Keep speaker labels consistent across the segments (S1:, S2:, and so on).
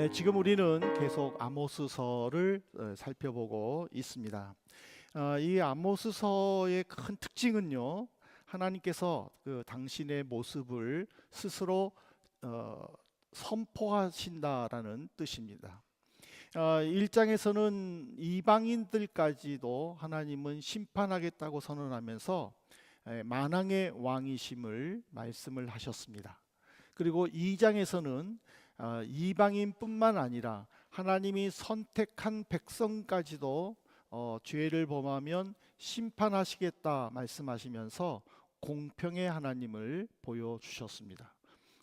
S1: 지금 우리는 계속 아모스서를 살펴보고 있습니다. 이 아모스서의 큰 특징은요, 하나님께서 당신의 모습을 스스로 어, 선포하신다라는 뜻입니다. 1장에서는 이방인들까지도 하나님은 심판하겠다고 선언하면서 만왕의 왕이심을 말씀을 하셨습니다. 그리고 2장에서는 이방인뿐만 아니라 하나님이 선택한 백성까지도 죄를 범하면 심판하시겠다 말씀하시면서 공평의 하나님을 보여주셨습니다.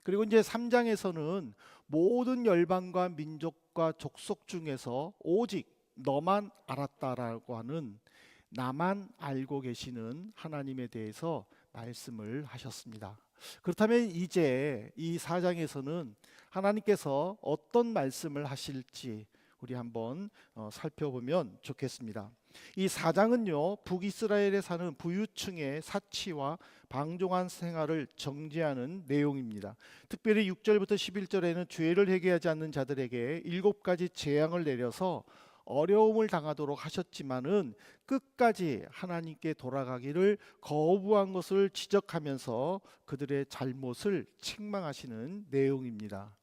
S1: 그리고 이제 3장에서는 모든 열방과 민족과 족속 중에서 오직 너만 알았다라고 하는 나만 알고 계시는 하나님에 대해서 말씀을 하셨습니다. 그렇다면 이제 이 4장에서는 하나님께서 어떤 말씀을 하실지 우리 한번 살펴보면 좋겠습니다. 이 4장은요, 북이스라엘에 사는 부유층의 사치와 방종한 생활을 정죄하는 내용입니다. 특별히 6절부터 11절에는 죄를 회개하지 않는 자들에게 7가지 재앙을 내려서 어려움을 당하도록 하셨지만은 끝까지 하나님께 돌아가기를 거부한 것을 지적하면서 그들의 잘못을 책망하시는 내용입니다.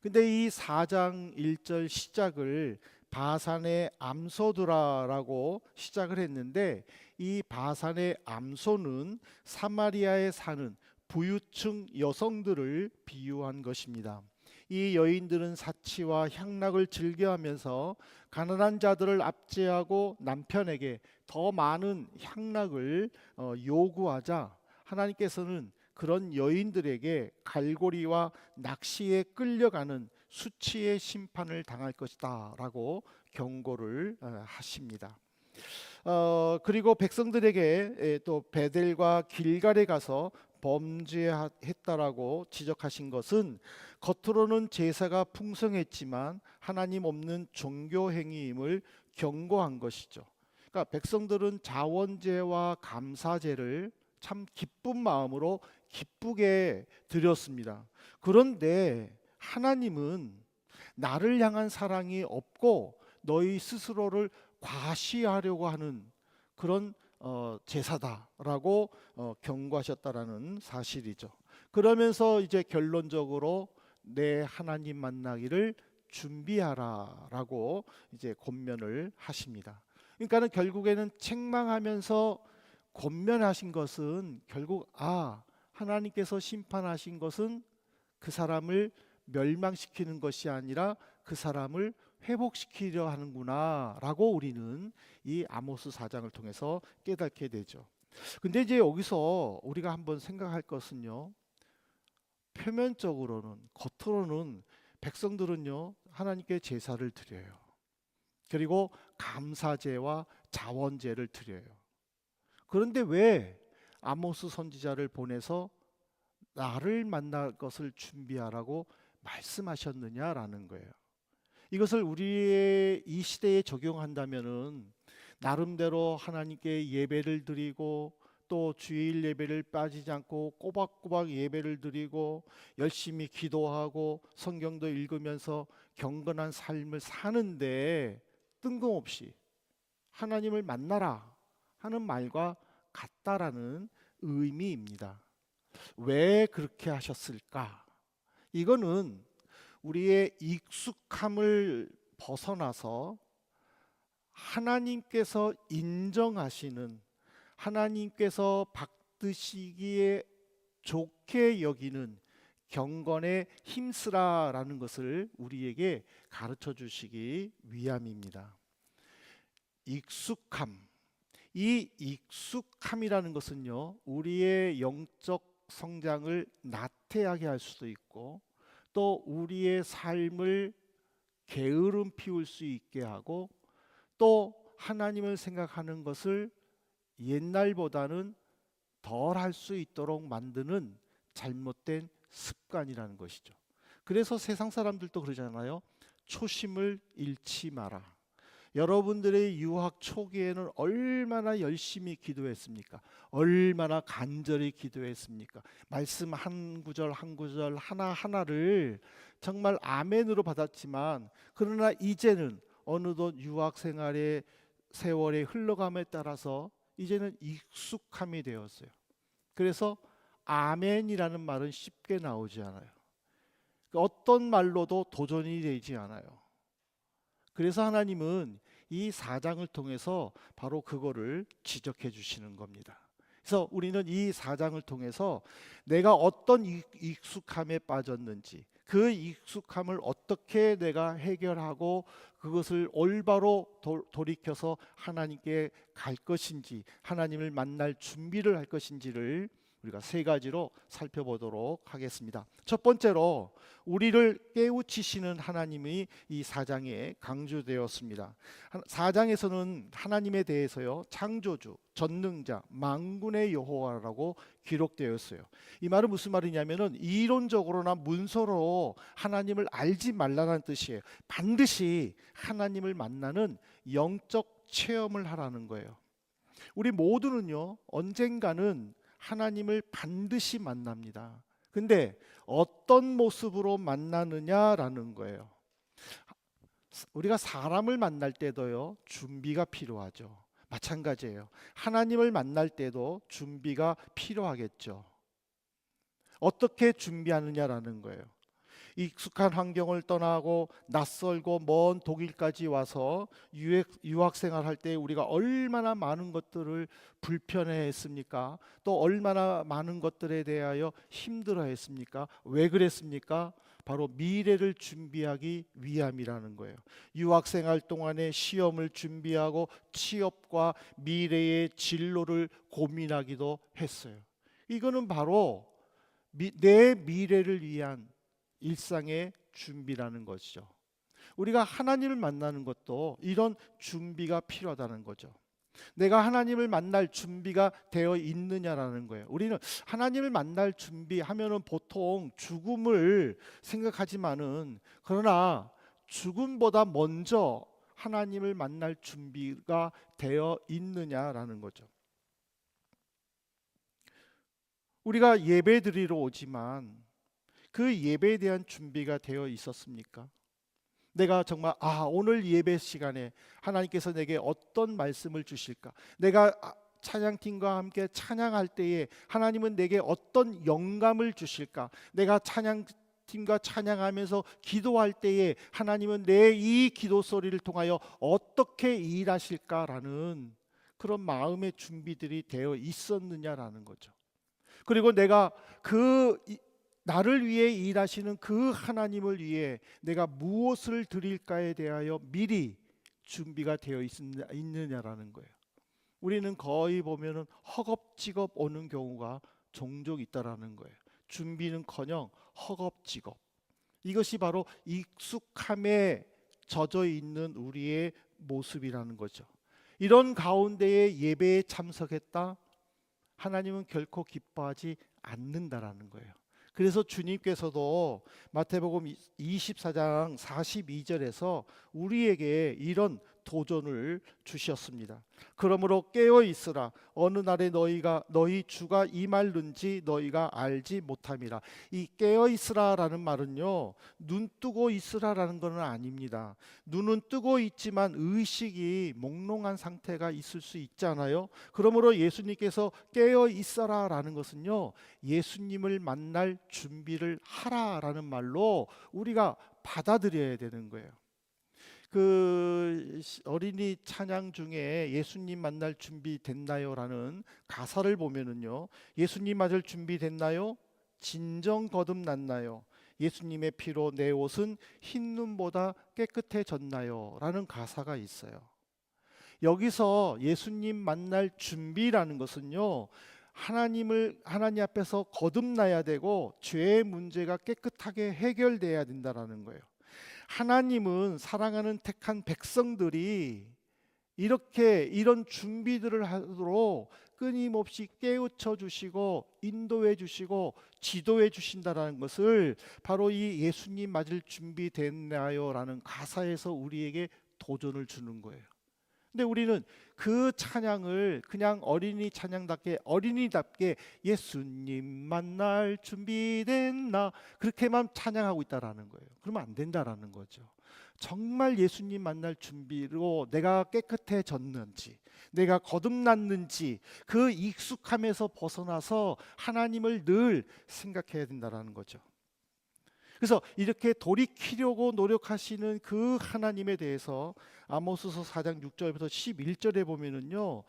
S1: 근데 이 4장 1절 시작을 바산의 암소들아라고 시작을 했는데, 이 바산의 암소는 사마리아에 사는 부유층 여성들을 비유한 것입니다. 이 여인들은 사치와 향락을 즐겨하면서 가난한 자들을 압제하고 남편에게 더 많은 향락을 요구하자 하나님께서는 그런 여인들에게 갈고리와 낚시에 끌려가는 수치의 심판을 당할 것이다 라고 경고를 하십니다. 그리고 백성들에게 또 베델과 길갈에 가서 범죄했다라고 지적하신 것은 겉으로는 제사가 풍성했지만 하나님 없는 종교 행위임을 경고한 것이죠. 그러니까 백성들은 자원제와 감사제를 참 기쁜 마음으로 기쁘게 드렸습니다. 그런데 하나님은 나를 향한 사랑이 없고 너희 스스로를 과시하려고 하는 그런 제사다라고 경고하셨다라는 사실이죠. 그러면서 이제 결론적으로 내 하나님 만나기를 준비하라라고 이제 권면을 하십니다. 그러니까는 결국에는 책망하면서 권면하신 것은 결국 하나님께서 심판하신 것은 그 사람을 멸망시키는 것이 아니라 그 사람을 회복시키려 하는구나 라고 우리는 이 아모스 4장을 통해서 깨닫게 되죠. 근데 이제 여기서 우리가 한번 생각할 것은요, 표면적으로는, 겉으로는 백성들은요 하나님께 제사를 드려요. 그리고 감사제와 자원제를 드려요. 그런데 왜 아모스 선지자를 보내서 나를 만날 것을 준비하라고 말씀하셨느냐라는 거예요. 이것을 우리의 이 시대에 적용한다면은 나름대로 하나님께 예배를 드리고 또 주일 예배를 빠지지 않고 꼬박꼬박 예배를 드리고 열심히 기도하고 성경도 읽으면서 경건한 삶을 사는데 뜬금없이 하나님을 만나라 하는 말과 같다라는 의미입니다. 왜 그렇게 하셨을까? 이거는 우리의 익숙함을 벗어나서 하나님께서 인정하시는, 하나님께서 받드시기에 좋게 여기는 경건에 힘쓰라라는 것을 우리에게 가르쳐 주시기 위함입니다. 익숙함. 이 익숙함이라는 것은요, 우리의 영적 성장을 나태하게 할 수도 있고 또 우리의 삶을 게으름 피울 수 있게 하고 또 하나님을 생각하는 것을 옛날보다는 덜 할 수 있도록 만드는 잘못된 습관이라는 것이죠. 그래서 세상 사람들도 그러잖아요. 초심을 잃지 마라. 여러분들의 유학 초기에는 얼마나 열심히 기도했습니까? 얼마나 간절히 기도했습니까? 말씀 한 구절 한 구절 하나하나를 정말 아멘으로 받았지만, 그러나 이제는 어느덧 유학 생활의 세월의 흘러감에 따라서 이제는 익숙함이 되었어요. 그래서 아멘이라는 말은 쉽게 나오지 않아요. 어떤 말로도 도전이 되지 않아요. 그래서 하나님은 이 4장을 통해서 바로 그거를 지적해 주시는 겁니다. 그래서 우리는 이 4장을 통해서 내가 어떤 익숙함에 빠졌는지, 그 익숙함을 어떻게 내가 해결하고 그것을 올바로 돌이켜서 하나님께 갈 것인지, 하나님을 만날 준비를 할 것인지를 우리가 세 가지로 살펴보도록 하겠습니다. 첫 번째로 우리를 깨우치시는 하나님이 이 4장에 강조되었습니다. 4장에서는 하나님에 대해서요, 창조주, 전능자, 만군의 여호와라고 기록되었어요. 이 말은 무슨 말이냐면은 이론적으로나 문서로 하나님을 알지 말라는 뜻이에요. 반드시 하나님을 만나는 영적 체험을 하라는 거예요. 우리 모두는요, 언젠가는 하나님을 반드시 만납니다. 근데 어떤 모습으로 만나느냐라는 거예요. 우리가 사람을 만날 때도요, 준비가 필요하죠. 마찬가지예요. 하나님을 만날 때도 준비가 필요하겠죠. 어떻게 준비하느냐라는 거예요. 익숙한 환경을 떠나고 낯설고 먼 독일까지 와서 유학생활 할 때 우리가 얼마나 많은 것들을 불편해했습니까? 또 얼마나 많은 것들에 대하여 힘들어했습니까? 왜 그랬습니까? 바로 미래를 준비하기 위함이라는 거예요. 유학생활 동안에 시험을 준비하고 취업과 미래의 진로를 고민하기도 했어요. 이거는 바로 내 미래를 위한 일상의 준비라는 것이죠. 우리가 하나님을 만나는 것도 이런 준비가 필요하다는 거죠. 내가 하나님을 만날 준비가 되어 있느냐라는 거예요. 우리는 하나님을 만날 준비하면은 보통 죽음을 생각하지만은, 그러나 죽음보다 먼저 하나님을 만날 준비가 되어 있느냐라는 거죠. 우리가 예배 드리러 오지만 그 예배에 대한 준비가 되어 있었습니까? 내가 정말 오늘 예배 시간에 하나님께서 내게 어떤 말씀을 주실까? 내가 찬양팀과 함께 찬양할 때에 하나님은 내게 어떤 영감을 주실까? 내가 찬양팀과 찬양하면서 기도할 때에 하나님은 내 이 기도 소리를 통하여 어떻게 일하실까라는 그런 마음의 준비들이 되어 있었느냐라는 거죠. 그리고 내가 나를 위해 일하시는 그 하나님을 위해 내가 무엇을 드릴까에 대하여 미리 준비가 되어 있느냐라는 거예요. 우리는 거의 보면은 허겁지겁 오는 경우가 종종 있다라는 거예요. 준비는커녕 허겁지겁. 이것이 바로 익숙함에 젖어 있는 우리의 모습이라는 거죠. 이런 가운데에 예배에 참석했다? 하나님은 결코 기뻐하지 않는다라는 거예요. 그래서 주님께서도 마태복음 24장 42절에서 우리에게 이런 도전을 주셨습니다. 그러므로 깨어 있으라. 어느 날에 너희 주가 임할는지 너희가 알지 못함이라. 이 깨어 있으라라는 말은요, 눈 뜨고 있으라라는 것은 아닙니다. 눈은 뜨고 있지만 의식이 몽롱한 상태가 있을 수 있잖아요. 그러므로 예수님께서 깨어 있어라라는 것은요, 예수님을 만날 준비를 하라라는 말로 우리가 받아들여야 되는 거예요. 그 어린이 찬양 중에 예수님 만날 준비 됐나요라는 가사를 보면은요, 예수님 맞을 준비 됐나요? 진정 거듭났나요? 예수님의 피로 내 옷은 흰 눈보다 깨끗해졌나요? 라는 가사가 있어요. 여기서 예수님 만날 준비라는 것은요, 하나님 앞에서 거듭나야 되고 죄의 문제가 깨끗하게 해결돼야 된다라는 거예요. 하나님은 사랑하는 택한 백성들이 이런 준비들을 하도록 끊임없이 깨우쳐 주시고 인도해 주시고 지도해 주신다라는 것을 바로 이 예수님 맞을 준비 됐나요라는 가사에서 우리에게 도전을 주는 거예요. 근데 우리는 그 찬양을 그냥 어린이답게 예수님 만날 준비됐나 그렇게만 찬양하고 있다라는 거예요. 그러면 안 된다라는 거죠. 정말 예수님 만날 준비로 내가 깨끗해졌는지, 내가 거듭났는지 그 익숙함에서 벗어나서 하나님을 늘 생각해야 된다라는 거죠. 그래서 이렇게 돌이키려고 노력하시는 그 하나님에 대해서 아모스서 4장 6절부터 11절에 보면은요,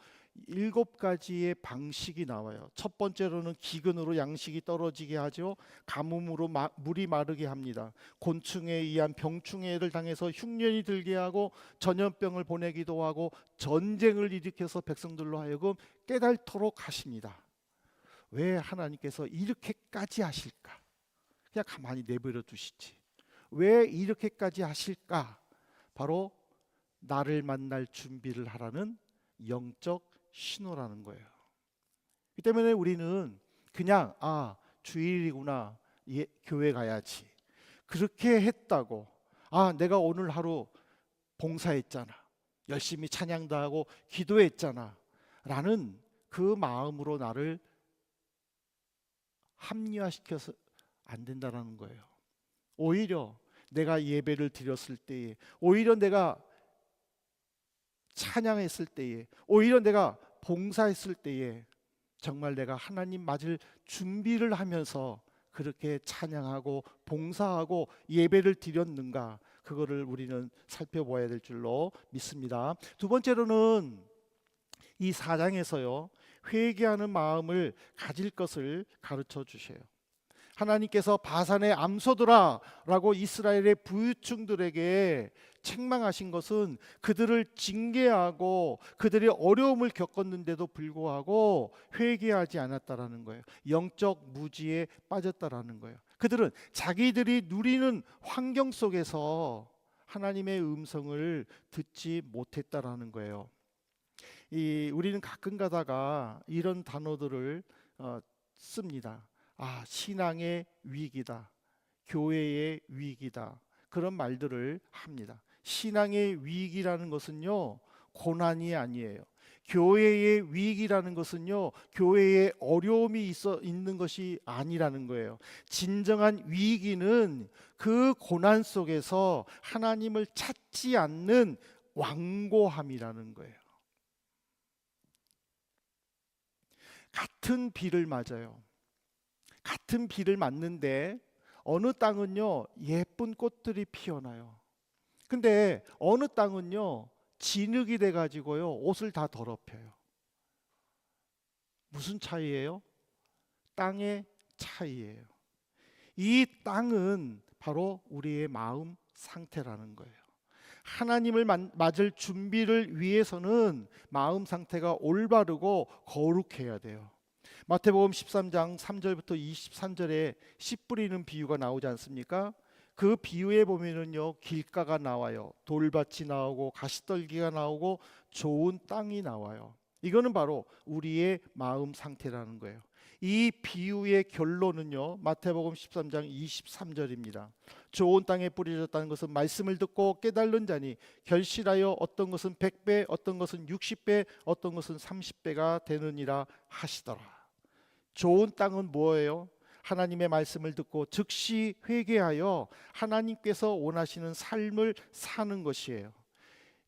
S1: 7가지의 방식이 나와요. 첫 번째로는 기근으로 양식이 떨어지게 하죠. 가뭄으로 물이 마르게 합니다. 곤충에 의한 병충해를 당해서 흉년이 들게 하고 전염병을 보내기도 하고 전쟁을 일으켜서 백성들로 하여금 깨달도록 하십니다. 왜 하나님께서 이렇게까지 하실까? 그냥 가만히 내버려 두시지. 왜 이렇게까지 하실까? 바로 나를 만날 준비를 하라는 영적 신호라는 거예요. 이 때문에 우리는 그냥 주일이구나, 교회 가야지, 그렇게 했다고 내가 오늘 하루 봉사했잖아, 열심히 찬양도 하고 기도했잖아 라는 그 마음으로 나를 합리화시켜서 안 된다라는 거예요. 오히려 내가 예배를 드렸을 때에, 오히려 내가 찬양했을 때에, 오히려 내가 봉사했을 때에 정말 내가 하나님 맞을 준비를 하면서 그렇게 찬양하고 봉사하고 예배를 드렸는가, 그거를 우리는 살펴봐야 될 줄로 믿습니다. 두 번째로는 이 4장에서요, 회개하는 마음을 가질 것을 가르쳐 주셔요. 하나님께서 바산의 암소들아 라고 이스라엘의 부유층들에게 책망하신 것은 그들을 징계하고 그들이 어려움을 겪었는데도 불구하고 회개하지 않았다라는 거예요. 영적 무지에 빠졌다라는 거예요. 그들은 자기들이 누리는 환경 속에서 하나님의 음성을 듣지 못했다라는 거예요. 우리는 가끔 가다가 이런 단어들을 씁니다. 신앙의 위기다, 교회의 위기다, 그런 말들을 합니다. 신앙의 위기라는 것은요, 고난이 아니에요. 교회의 위기라는 것은요, 교회에 어려움이 있는 것이 아니라는 거예요. 진정한 위기는 그 고난 속에서 하나님을 찾지 않는 완고함이라는 거예요. 같은 비를 맞아요. 같은 비를 맞는데 어느 땅은요, 예쁜 꽃들이 피어나요. 근데 어느 땅은요, 진흙이 돼 가지고요, 옷을 다 더럽혀요. 무슨 차이예요? 땅의 차이예요. 이 땅은 바로 우리의 마음 상태라는 거예요. 하나님을 맞을 준비를 위해서는 마음 상태가 올바르고 거룩해야 돼요. 마태복음 13장 3절부터 23절에 씨 뿌리는 비유가 나오지 않습니까? 그 비유에 보면은요, 길가가 나와요. 돌밭이 나오고 가시떨기가 나오고 좋은 땅이 나와요. 이거는 바로 우리의 마음 상태라는 거예요. 이 비유의 결론은요, 마태복음 13장 23절입니다. 좋은 땅에 뿌려졌다는 것은 말씀을 듣고 깨달는 자니 결실하여 어떤 것은 100배, 어떤 것은 60배, 어떤 것은 30배가 되느니라 하시더라. 좋은 땅은 뭐예요? 하나님의 말씀을 듣고 즉시 회개하여 하나님께서 원하시는 삶을 사는 것이에요.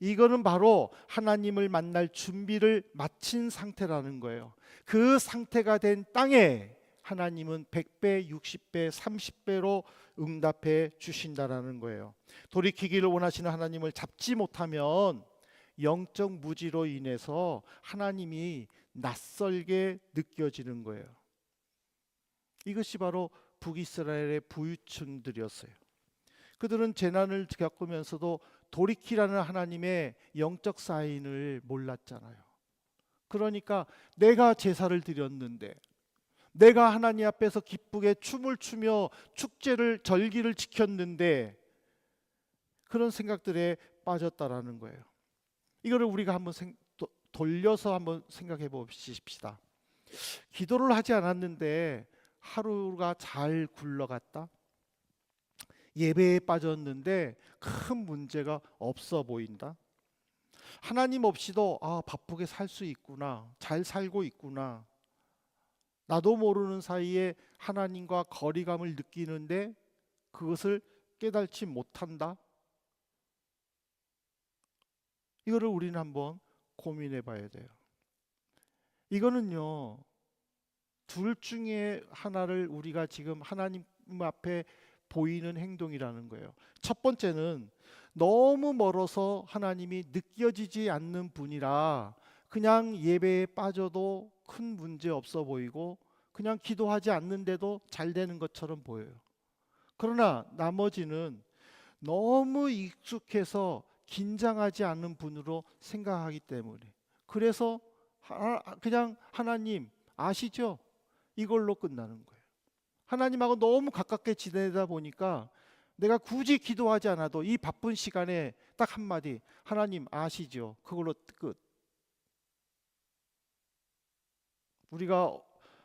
S1: 이거는 바로 하나님을 만날 준비를 마친 상태라는 거예요. 그 상태가 된 땅에 하나님은 100배, 60배, 30배로 응답해 주신다라는 거예요. 돌이키기를 원하시는 하나님을 잡지 못하면 영적 무지로 인해서 하나님이 낯설게 느껴지는 거예요. 이것이 바로 북이스라엘의 부유층들이었어요. 그들은 재난을 겪으면서도 돌이키라는 하나님의 영적 사인을 몰랐잖아요. 그러니까 내가 제사를 드렸는데, 내가 하나님 앞에서 기쁘게 춤을 추며 절기를 지켰는데, 그런 생각들에 빠졌다라는 거예요. 이거를 우리가 한번 돌려서 한번 생각해 보십시다. 기도를 하지 않았는데 하루가 잘 굴러갔다? 예배에 빠졌는데 큰 문제가 없어 보인다. 하나님 없이도 바쁘게 살 수 있구나. 잘 살고 있구나. 나도 모르는 사이에 하나님과 거리감을 느끼는데 그것을 깨닫지 못한다. 이거를 우리는 한번 고민해 봐야 돼요. 이거는요, 둘 중에 하나를 우리가 지금 하나님 앞에 보이는 행동이라는 거예요. 첫 번째는 너무 멀어서 하나님이 느껴지지 않는 분이라 그냥 예배에 빠져도 큰 문제 없어 보이고 그냥 기도하지 않는데도 잘 되는 것처럼 보여요. 그러나 나머지는 너무 익숙해서 긴장하지 않는 분으로 생각하기 때문에, 그래서 그냥 하나님 아시죠? 이걸로 끝나는 거예요. 하나님하고 너무 가깝게 지내다 보니까 내가 굳이 기도하지 않아도 이 바쁜 시간에 딱 한마디 하나님 아시죠? 그걸로 끝.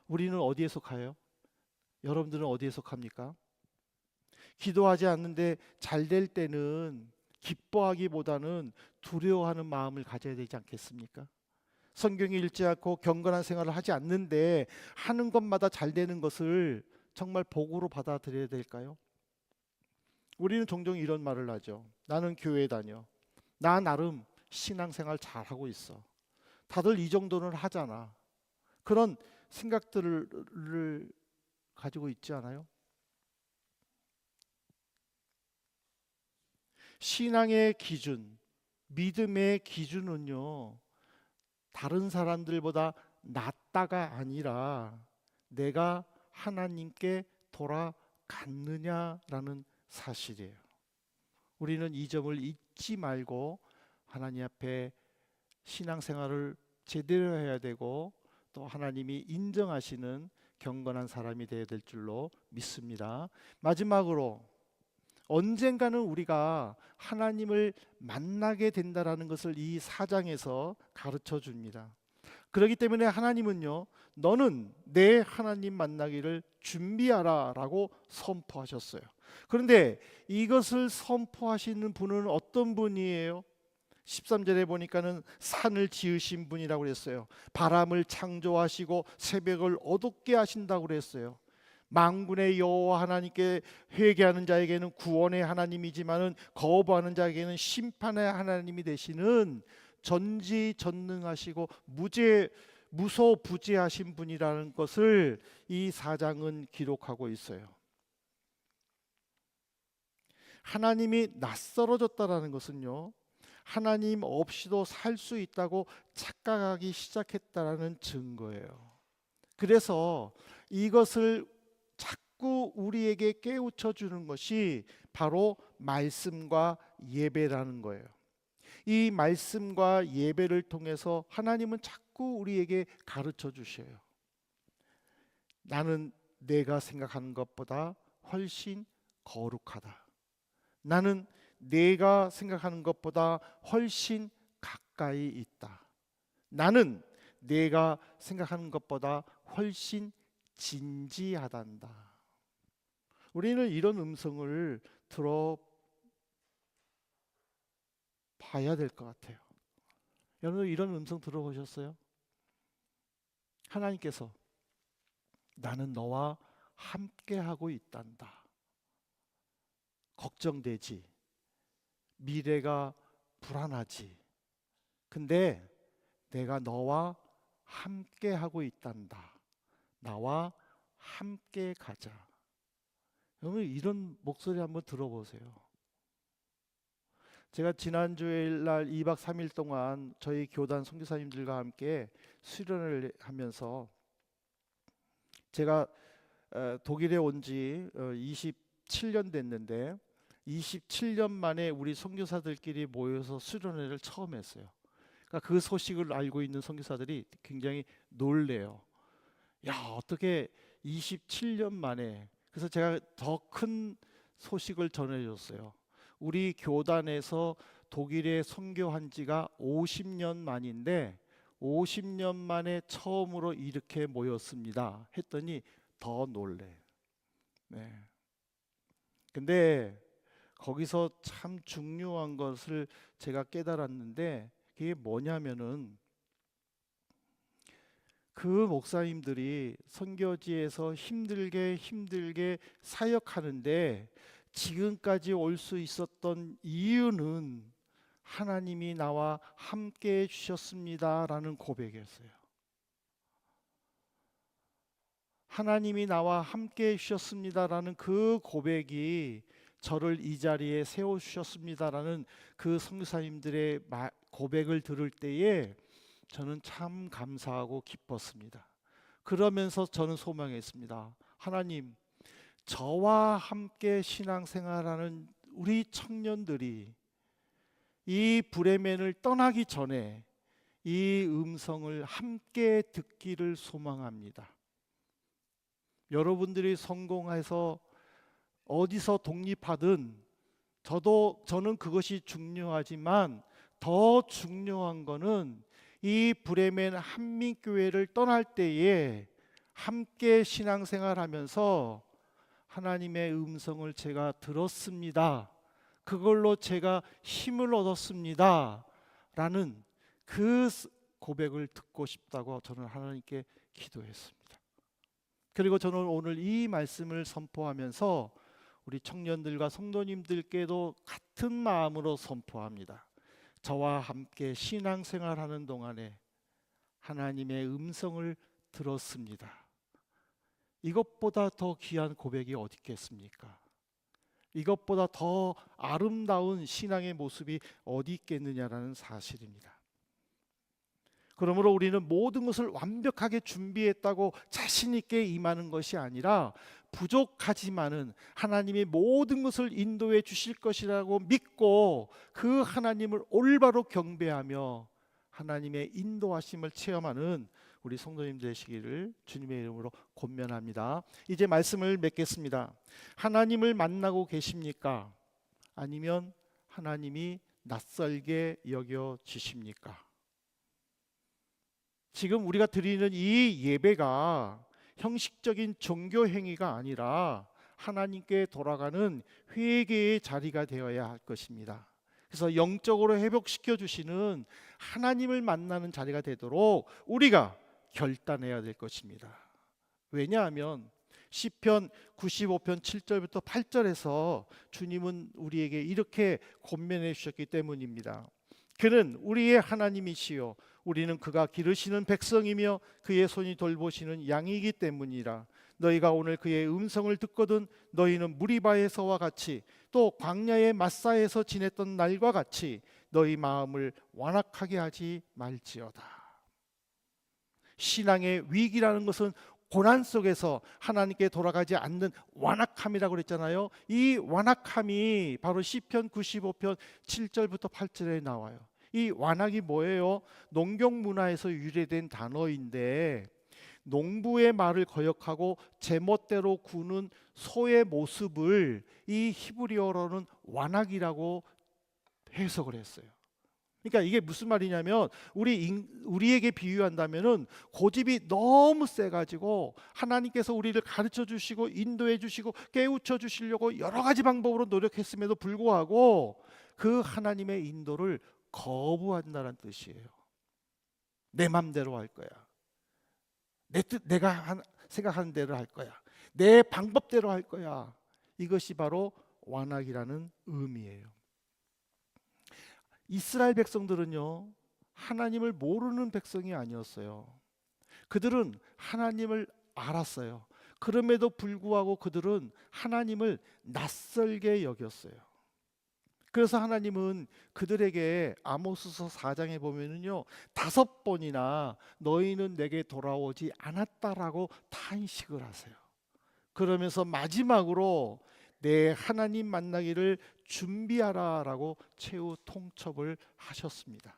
S1: 우리는 어디에 속해요? 여러분들은 어디에 속합니까? 기도하지 않는데 잘 될 때는 기뻐하기보다는 두려워하는 마음을 가져야 되지 않겠습니까? 성경이 읽지 않고 경건한 생활을 하지 않는데 하는 것마다 잘 되는 것을 정말 복으로 받아들여야 될까요? 우리는 종종 이런 말을 하죠. 나는 교회 다녀. 나 나름 신앙생활 잘하고 있어. 다들 이 정도는 하잖아. 그런 생각들을 가지고 있지 않아요? 신앙의 기준, 믿음의 기준은요, 다른 사람들보다 낫다가 아니라 내가 하나님께 돌아갔느냐라는 사실이에요. 우리는 이 점을 잊지 말고 하나님 앞에 신앙생활을 제대로 해야 되고 또 하나님이 인정하시는 경건한 사람이 되어야 될 줄로 믿습니다. 마지막으로 언젠가는 우리가 하나님을 만나게 된다라는 것을 이 4장에서 가르쳐 줍니다. 그렇기 때문에 하나님은요, 너는 내 하나님 만나기를 준비하라 라고 선포하셨어요. 그런데 이것을 선포하시는 분은 어떤 분이에요? 13절에 보니까는 산을 지으신 분이라고 그랬어요. 바람을 창조하시고 새벽을 어둡게 하신다고 그랬어요. 만군의 여호와 하나님께 회개하는 자에게는 구원의 하나님이지만은 거부하는 자에게는 심판의 하나님이 되시는 전지전능하시고 무소부재하신 분이라는 것을 이 4장은 기록하고 있어요. 하나님이 낯설어졌다라는 것은요, 하나님 없이도 살 수 있다고 착각하기 시작했다라는 증거예요. 그래서 이것을 자꾸 우리에게 깨우쳐 주는 것이 바로 말씀과 예배라는 거예요. 이 말씀과 예배를 통해서 하나님은 자꾸 우리에게 가르쳐 주셔요. 나는 내가 생각하는 것보다 훨씬 거룩하다. 나는 내가 생각하는 것보다 훨씬 가까이 있다. 나는 내가 생각하는 것보다 훨씬 진지하단다. 우리는 이런 음성을 들어봐야 될 것 같아요. 여러분 이런 음성 들어보셨어요? 하나님께서 나는 너와 함께하고 있단다. 걱정되지. 미래가 불안하지. 근데 내가 너와 함께하고 있단다. 나와 함께 가자. 여러분 이런 목소리 한번 들어보세요. 제가 지난 주일날 2박 3일 동안 저희 교단 선교사님들과 함께 수련을 하면서 제가 독일에 온 지 27년 됐는데 27년 만에 우리 선교사들끼리 모여서 수련회를 처음 했어요. 그러니까 그 소식을 알고 있는 선교사들이 굉장히 놀래요. 야, 어떻게 27년 만에. 그래서 제가 더 큰 소식을 전해줬어요. 우리 교단에서 독일에 선교한 지가 50년 만인데 50년 만에 처음으로 이렇게 모였습니다 했더니 더 놀래. 네. 근데 거기서 참 중요한 것을 제가 깨달았는데, 그게 뭐냐면은 그 목사님들이 선교지에서 힘들게 사역하는데 지금까지 올 수 있었던 이유는 하나님이 나와 함께 해 주셨습니다라는 고백이었어요. 하나님이 나와 함께 해 주셨습니다라는 그 고백이 저를 이 자리에 세워 주셨습니다라는 그 선교사님들의 고백을 들을 때에 저는 참 감사하고 기뻤습니다. 그러면서 저는 소망했습니다. 하나님, 저와 함께 신앙생활하는 우리 청년들이 이 브레멘을 떠나기 전에 이 음성을 함께 듣기를 소망합니다. 여러분들이 성공해서 어디서 독립하든 저는 그것이 중요하지만 더 중요한 거는 이 브레멘 한민교회를 떠날 때에 함께 신앙생활하면서 하나님의 음성을 제가 들었습니다. 그걸로 제가 힘을 얻었습니다. 라는 그 고백을 듣고 싶다고 저는 하나님께 기도했습니다. 그리고 저는 오늘 이 말씀을 선포하면서 우리 청년들과 성도님들께도 같은 마음으로 선포합니다. 저와 함께 신앙생활하는 동안에 하나님의 음성을 들었습니다. 이것보다 더 귀한 고백이 어디 있겠습니까? 이것보다 더 아름다운 신앙의 모습이 어디 있겠느냐라는 사실입니다. 그러므로 우리는 모든 것을 완벽하게 준비했다고 자신 있게 임하는 것이 아니라 부족하지만은 하나님이 모든 것을 인도해 주실 것이라고 믿고 그 하나님을 올바로 경배하며 하나님의 인도하심을 체험하는 우리 성도님 되시기를 주님의 이름으로 권면합니다. 이제 말씀을 맺겠습니다. 하나님을 만나고 계십니까? 아니면 하나님이 낯설게 여겨 지십니까? 지금 우리가 드리는 이 예배가 형식적인 종교 행위가 아니라 하나님께 돌아가는 회개의 자리가 되어야 할 것입니다. 그래서 영적으로 회복시켜 주시는 하나님을 만나는 자리가 되도록 우리가 결단해야 될 것입니다. 왜냐하면 시편 95편 7절부터 8절에서 주님은 우리에게 이렇게 권면해 주셨기 때문입니다. 그는 우리의 하나님이시요 우리는 그가 기르시는 백성이며 그의 손이 돌보시는 양이기 때문이라. 너희가 오늘 그의 음성을 듣거든 너희는 무리바에서와 같이 또 광야의 마사에서 지냈던 날과 같이 너희 마음을 완악하게 하지 말지어다. 신앙의 위기라는 것은 고난 속에서 하나님께 돌아가지 않는 완악함이라고 그랬잖아요. 이 완악함이 바로 시편 95편 7절부터 8절에 나와요. 이 완악이 뭐예요? 농경 문화에서 유래된 단어인데 농부의 말을 거역하고 제멋대로 구는 소의 모습을 이 히브리어로는 완악이라고 해석을 했어요. 그러니까 이게 무슨 말이냐면 우리에게 비유한다면은 고집이 너무 세가지고 하나님께서 우리를 가르쳐 주시고 인도해 주시고 깨우쳐 주시려고 여러 가지 방법으로 노력했음에도 불구하고 그 하나님의 인도를 거부한다는 뜻이에요. 내 맘대로 할 거야. 내가 생각하는 대로 할 거야. 내 방법대로 할 거야. 이것이 바로 완악이라는 의미예요. 이스라엘 백성들은요, 하나님을 모르는 백성이 아니었어요. 그들은 하나님을 알았어요. 그럼에도 불구하고 그들은 하나님을 낯설게 여겼어요. 그래서 하나님은 그들에게 아모스서 4장에 보면은요 5번이나 너희는 내게 돌아오지 않았다라고 탄식을 하세요. 그러면서 마지막으로 내 하나님 만나기를 준비하라라고 최후 통첩을 하셨습니다.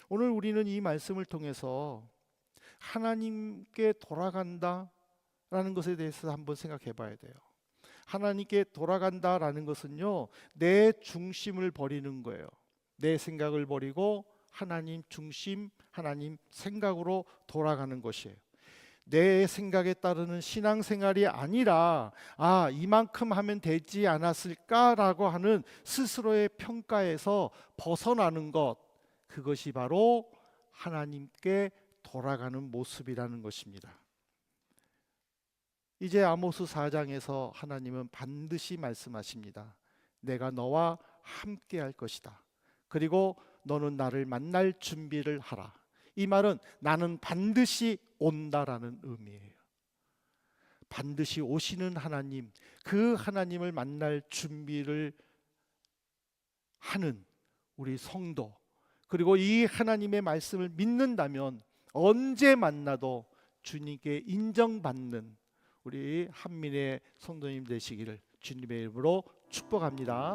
S1: 오늘 우리는 이 말씀을 통해서 하나님께 돌아간다라는 것에 대해서 한번 생각해 봐야 돼요. 하나님께 돌아간다라는 것은요 내 중심을 버리는 거예요. 내 생각을 버리고 하나님 중심, 하나님 생각으로 돌아가는 것이에요. 내 생각에 따르는 신앙생활이 아니라 이만큼 하면 되지 않았을까라고 하는 스스로의 평가에서 벗어나는 것, 그것이 바로 하나님께 돌아가는 모습이라는 것입니다. 이제 아모스 4장에서 하나님은 반드시 말씀하십니다. 내가 너와 함께 할 것이다. 그리고 너는 나를 만날 준비를 하라. 이 말은 나는 반드시 온다라는 의미예요. 반드시 오시는 하나님, 그 하나님을 만날 준비를 하는 우리 성도, 그리고 이 하나님의 말씀을 믿는다면 언제 만나도 주님께 인정받는 우리 한민의 성도님 되시기를 주님의 이름으로 축복합니다.